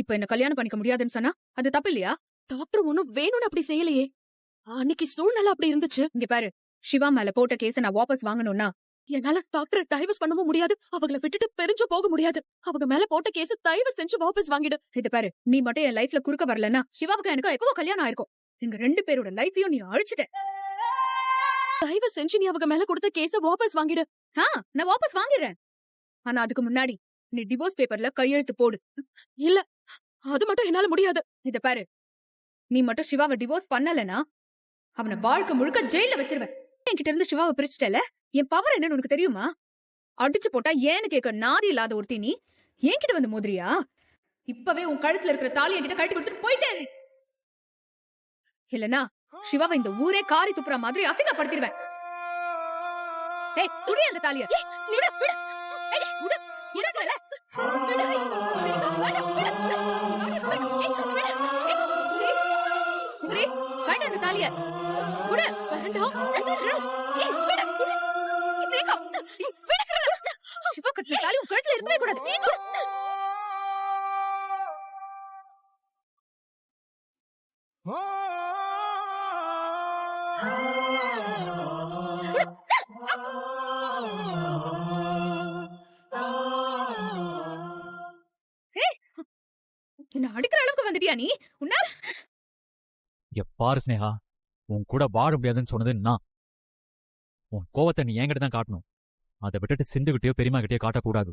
இப்ப என்ன கல்யாணம் பண்ணிக்க முடியாதுன்னு சொன்னா அது தப்பு இல்லையா? டாக்டர் ஒண்ணும் வேணும்னு அப்படி செய்யலையே. அன்னைக்கு சூழ்நிலை அப்படி இருந்துச்சு. இங்க பாரு, சிவா மேல போட்ட கேஸ நான் வாபஸ் வாங்கணும்னா என்னால டாக்டர் டைவர்ஸ் பண்ணவும் முடியாது, அவங்கள விட்டுட்டு பிரிஞ்சு போக முடியாது. அவங்க மேல போட்ட கேஸ் தயவு செஞ்சு வாபஸ் வாங்கிடு. இது பாரு, நீ மட்டும் என் லைஃப்ல குறுக்க வரலன்னா சிவாவுக்கு எனக்கு எப்பவோ கல்யாணம் ஆயிருக்கும். எங்க 2 பேரோட லைஃபையும் நீ அழிச்சிட்ட. தயவு செஞ்சு நீ அவங்க மேல கொடுத்த கேஸ வாபஸ் வாங்கிடு. நான் வாபஸ் வாங்கிடுறேன். ஆனா அதுக்கு முன்னாடி நீ டிவோர்ஸ் பேப்பர்ல கையெழுத்து போடு. இல்ல, அது மட்டும் என்னால முடியாது. இத பாரு, நீ மட்டும் சிவாவை டிவோர்ஸ் பண்ணலனா அவனை வாழ்க்கை முழுக்க ஜெயில வச்சிருவேன். என்கிட்ட இருந்து சிவாவை பிரிச்சுட்டல, என் பவர் என்னன்னு உனக்கு தெரியுமா? அடிச்சு போட்டா ஏன்னு கேட்க நாதி இல்லாத ஒருத்தி நீ என்கிட்ட வந்து மோதிரியா? இப்பவே உன் கழுத்துல இருக்கிற தாலி என்கிட்ட கட்டி கொடுத்துட்டு போயிட்டேன். இல்லனா சிவாவை இந்த ஊரே காரி துப்புற மாதிரி அசிங்கப்படுத்திடுவேன். ஏய், குடி அந்த தாலிய. அந்த தாலிய குடு. சிவா கட்டின தாலி உன் கழுத்துல இருக்கவே கூடாது. என்ன அடிக்கிற அளவுக்கு வந்துட்டியா நீ? உன்ன பாரு ஸ்னேகா, உன் கூட வாழ முடியாதுன்னு சொன்னது நான். உன் கோவத்தை நீ என்கிட்ட தான் காட்டணும். அதை விட்டுட்டு சிந்துகிட்டயோ பெரியமா கிட்டயோ காட்டக்கூடாது.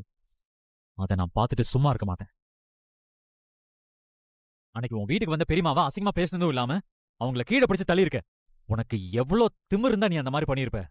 அதை நான் பார்த்துட்டு சும்மா இருக்க மாட்டேன். அன்னைக்கு உன் வீட்டுக்கு வந்த பெரியமாவா அசிங்கமா பேசுனதும் இல்லாம அவங்கள கீழே பிடிச்சு தள்ளி இருக்க. உனக்கு எவ்வளவு திமிரு இருந்தா நீ அந்த மாதிரி பண்ணிருப்ப?